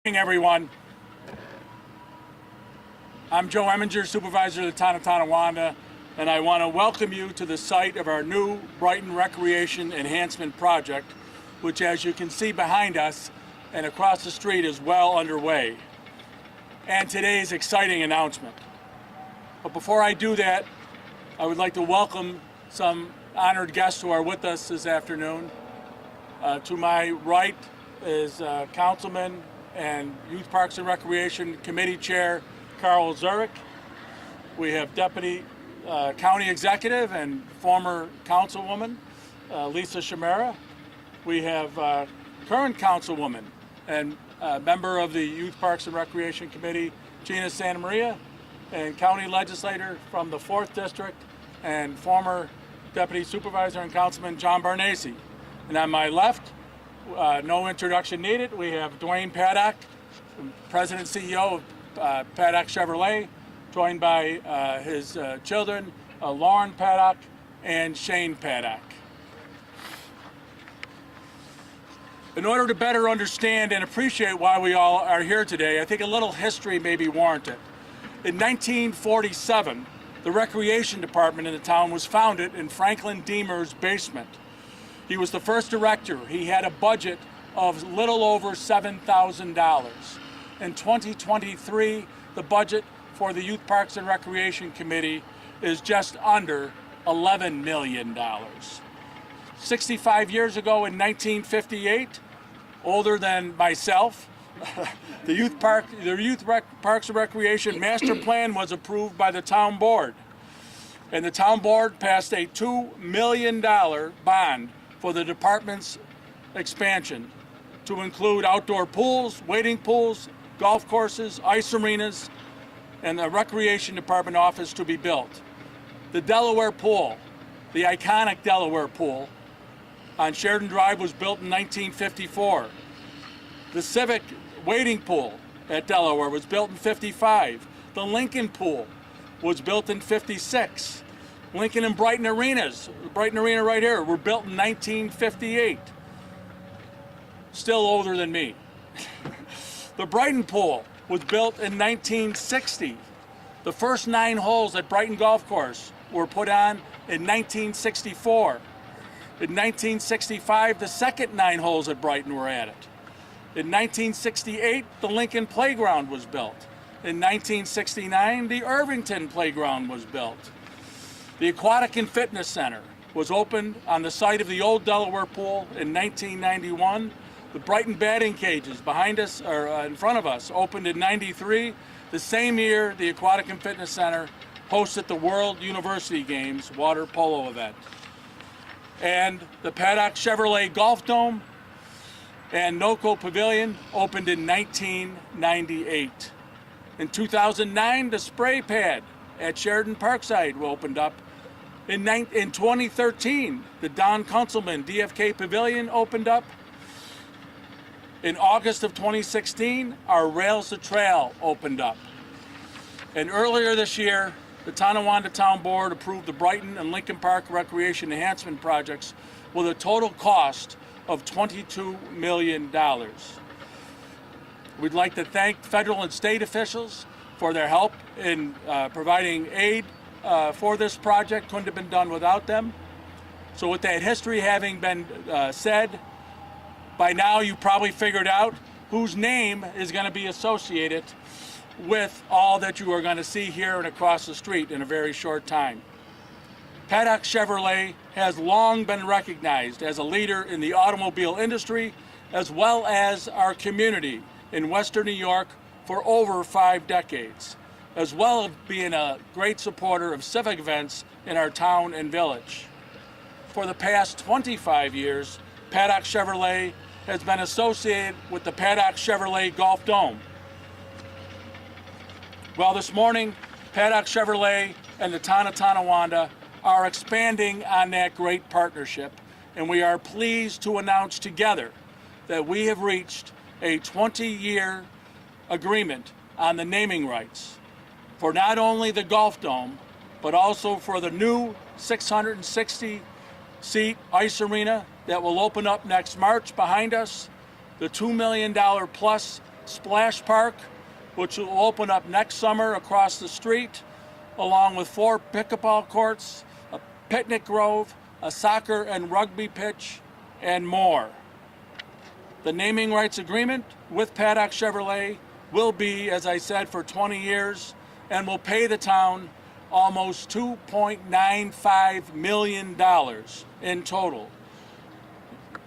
Good morning, everyone. I'm Joe Eminger, Supervisor of the Town of Tonawanda, and I want to welcome you to the site of our new Brighton Recreation Enhancement Project, which, as you can see behind us and across the street, is well underway. And today's exciting announcement. But before I do that, I would like to welcome some honored guests who are with us this afternoon. To my right is Councilman and Youth Parks and Recreation Committee Chair Carl Zurich. We have Deputy County Executive and former Councilwoman Lisa Shamara. We have current Councilwoman and member of the Youth Parks and Recreation Committee Gina Santa Maria, and County Legislator from the 4th District and former Deputy Supervisor and Councilman John Barnesi. And on my left, no introduction needed, we have Dwayne Paddock, President and CEO of Paddock Chevrolet, joined by his children, Lauren Paddock and Shane Paddock. In order to better understand and appreciate why we all are here today, I think a little history may be warranted. In 1947, the Recreation Department in the town was founded in Franklin Deemer's basement. He was the first director. He had a budget of little over $7,000. In 2023, the budget for the Youth Parks and Recreation Committee is just under $11 million. 65 years ago in 1958, older than myself, the Youth Parks and Recreation Master Plan was approved by the town board. And the town board passed a $2 million bond for the department's expansion to include outdoor pools, wading pools, golf courses, ice arenas, and the Recreation Department office to be built. The Delaware Pool, the iconic Delaware Pool on Sheridan Drive, was built in 1954. The Civic Wading Pool at Delaware was built in 55. The Lincoln Pool was built in 56. Lincoln and Brighton Arenas, the Brighton Arena right here, were built in 1958. Still older than me. The Brighton Pool was built in 1960. The first 9 holes at Brighton Golf Course were put on in 1964. In 1965, the second 9 holes at Brighton were added. In 1968, the Lincoln Playground was built. In 1969, the Irvington Playground was built. The Aquatic and Fitness Center was opened on the site of the old Delaware Pool in 1991. The Brighton batting cages behind us, or in front of us, opened in 93. The same year, the Aquatic and Fitness Center hosted the World University Games water polo event. And the Paddock Chevrolet Golf Dome and NOCO Pavilion opened in 1998. In 2009, the Spray Pad at Sheridan Parkside opened up. In 2013, the Don Kunzelman DFK Pavilion opened up. In August of 2016, our Rails to Trail opened up. And earlier this year, the Tonawanda Town Board approved the Brighton and Lincoln Park Recreation Enhancement Projects with a total cost of $22 million. We'd like to thank federal and state officials for their help in providing aid for this project. Couldn't have been done without them. So with that history having been said, by now you probably figured out whose name is going to be associated with all that you are going to see here and across the street in a very short time. Paddock Chevrolet has long been recognized as a leader in the automobile industry, as well as our community in Western New York for over 5 decades, as well as being a great supporter of civic events in our town and village. For the past 25 years, Paddock Chevrolet has been associated with the Paddock Chevrolet Golf Dome. Well, this morning, Paddock Chevrolet and the town of Tonawanda are expanding on that great partnership, and we are pleased to announce together that we have reached a 20-year agreement on the naming rights for not only the Golf Dome, but also for the new 660-seat ice arena that will open up next March behind us, the $2 million plus splash park, which will open up next summer across the street, along with 4 pickleball courts, a picnic grove, a soccer and rugby pitch, and more. The naming rights agreement with Paddock Chevrolet will be, as I said, for 20 years and will pay the town almost $2.95 million in total.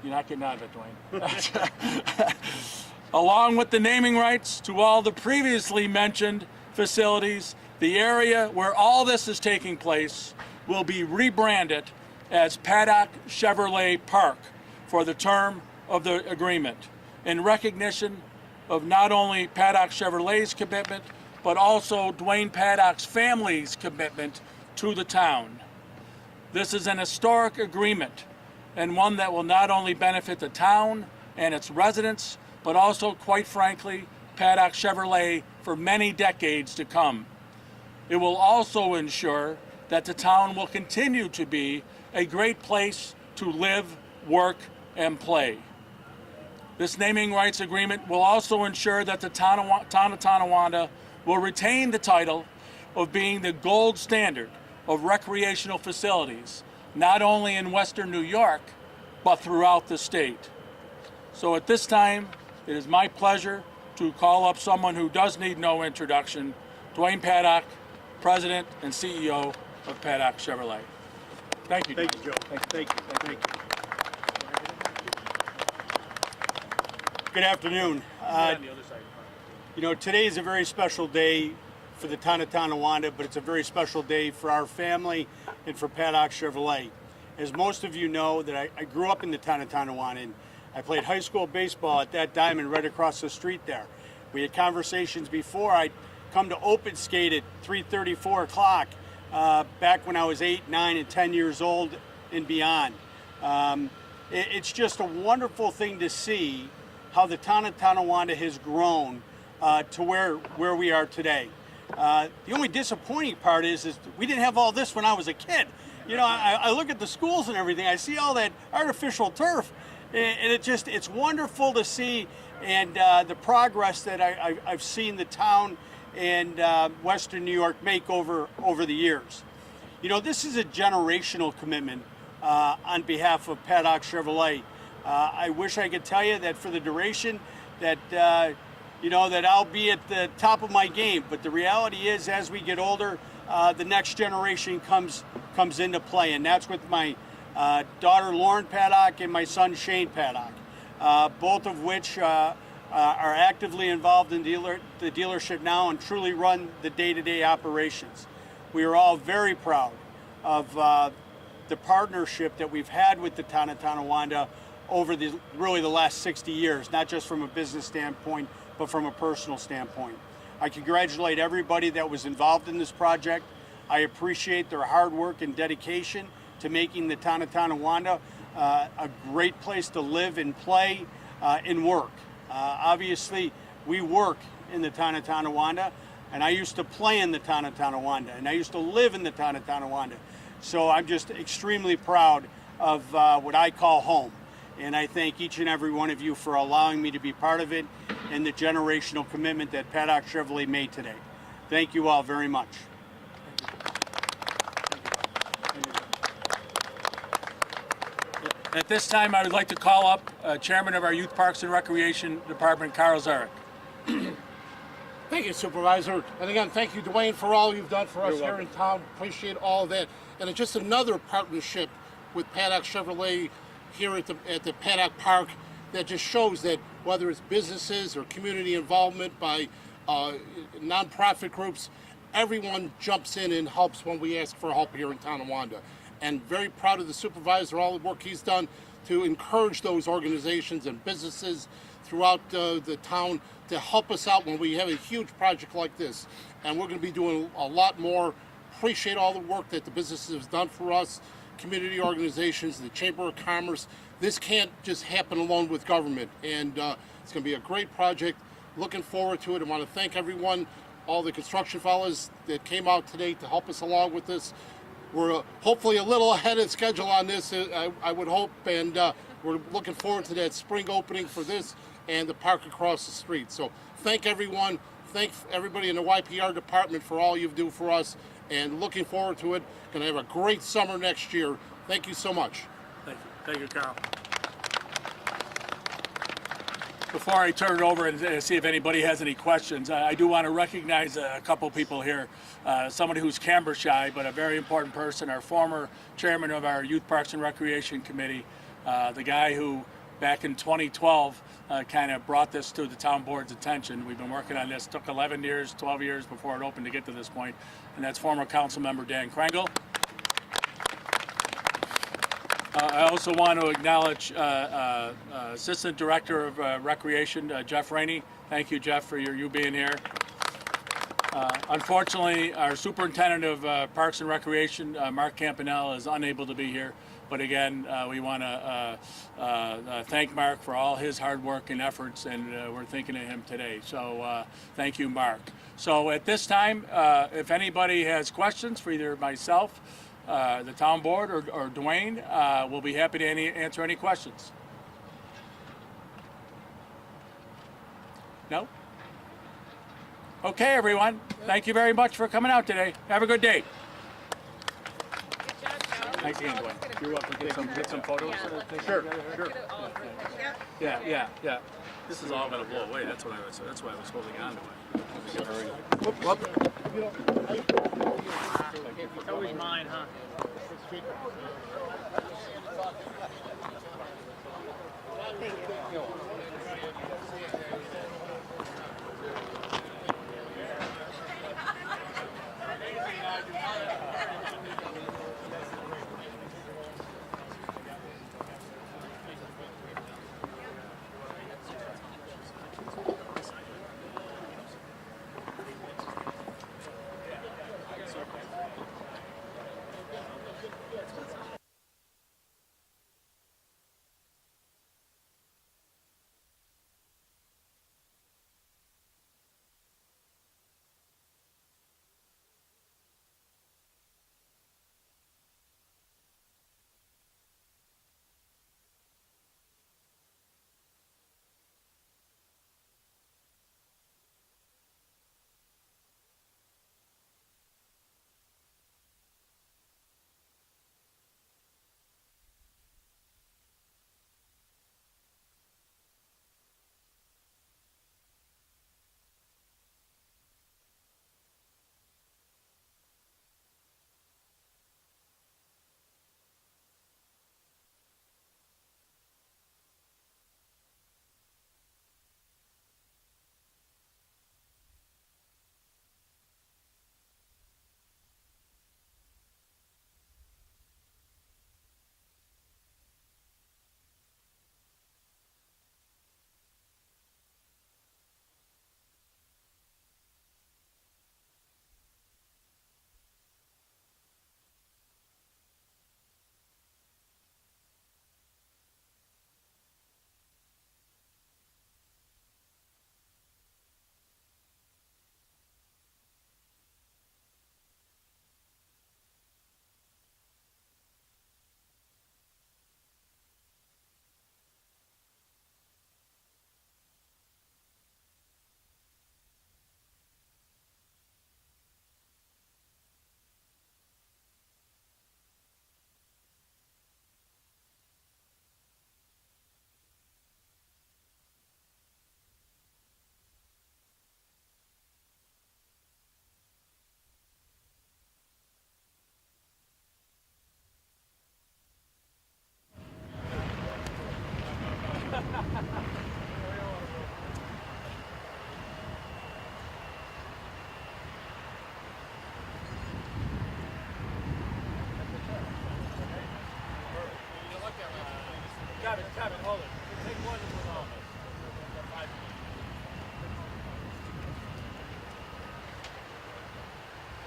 You're not getting out of it, Dwayne. Along with the naming rights to all the previously mentioned facilities, the area where all this is taking place will be rebranded as Paddock Chevrolet Park for the term of the agreement, in recognition of not only Paddock Chevrolet's commitment, but also Dwayne Paddock's family's commitment to the town. This is an historic agreement, and one that will not only benefit the town and its residents, but also, quite frankly, Paddock Chevrolet for many decades to come. It will also ensure that the town will continue to be a great place to live, work, and play. This naming rights agreement will also ensure that the town of Tonawanda will retain the title of being the gold standard of recreational facilities, not only in Western New York, but throughout the state. So at this time, it is my pleasure to call up someone who does need no introduction, Dwayne Paddock, President and CEO of Paddock Chevrolet. Thank you. Thank you, Joe. Thank you. Good afternoon. You know, today is a very special day for the town of Tonawanda, but it's a very special day for our family and for Paddock Chevrolet. As most of you know, that I grew up in the town of Tonawanda, and I played high school baseball at that diamond right across the street there. We had conversations before. I'd come to open skate at 3:30, 4 o'clock back when I was 8, 9, and 10 years old and beyond. It's just a wonderful thing to see how the town of Tonawanda has grown to where we are today. The only disappointing part is we didn't have all this when I was a kid. You know, I look at the schools and everything, I see all that artificial turf, and it's wonderful to see, and the progress that I've seen the town and Western New York make over the years. You know, this is a generational commitment on behalf of Paddock Chevrolet. I wish I could tell you that for the duration that you know, that I'll be at the top of my game, but the reality is, as we get older, the next generation comes into play, and that's with my daughter Lauren Paddock and my son Shane Paddock, both of which are actively involved in the dealership now and truly run the day-to-day operations. We are all very proud of the partnership that we've had with the town of Tonawanda over really the last 60 years, not just from a business standpoint, but from a personal standpoint. I congratulate everybody that was involved in this project. I appreciate their hard work and dedication to making the town of Tonawanda a great place to live and play and work. Obviously, we work in the town of Tonawanda, and I used to play in the town of Tonawanda, and I used to live in the town of Tonawanda. So I'm just extremely proud of what I call home. And I thank each and every one of you for allowing me to be part of it and the generational commitment that Paddock Chevrolet made today. Thank you all very much. At this time, I would like to call up Chairman of our Youth Parks and Recreation Department, Carl Zarek. Thank you, Supervisor. And again, thank you, Dwayne, for all you've done for us here in town. Appreciate all of that. And it's just another partnership with Paddock Chevrolet here at the Paddock Park that just shows that whether it's businesses or community involvement by nonprofit groups, everyone jumps in and helps when we ask for help here in Tonawanda. And very proud of the supervisor, all the work he's done to encourage those organizations and businesses throughout the town to help us out when we have a huge project like this. And we're going to be doing a lot more. Appreciate all the work that the businesses have done for us, community organizations, the Chamber of Commerce. This can't just happen alone with government, and it's going to be a great project. Looking forward to it. I want to thank everyone, all the construction fellows that came out today to help us along with this. We're hopefully a little ahead of schedule on this, I would hope, and we're looking forward to that spring opening for this and the park across the street. So thank everyone. Thank everybody in the YPR department for all you do for us, and looking forward to it. Going to have a great summer next year. Thank you so much. Thank you, Carl. Before I turn it over and see if anybody has any questions, I do want to recognize a couple people here. Somebody who's camera shy, but a very important person, our former chairman of our Youth Parks and Recreation Committee, the guy who back in 2012 kind of brought this to the town board's attention. We've been working on this, took 11 years, 12 years before it opened to get to this point, and that's former council member Dan Krangle. I also want to acknowledge Assistant Director of Recreation, Jeff Rainey. Thank you, Jeff, for you being here. Unfortunately, our Superintendent of Parks and Recreation, Mark Campanella, is unable to be here. But again, we want to thank Mark for all his hard work and efforts, and we're thinking of him today. So thank you, Mark. So at this time, if anybody has questions for either myself, the town board, or Dwayne, we'll be happy to answer any questions. No? Okay, everyone. Thank you very much for coming out today. Have a good day. Thanks again, Dwayne. You're welcome. Get some photos. Sure. Yeah. This is all going to blow away. That's why I was holding on to it. It's always mine, huh? Kevin, hold it. Take one and move on.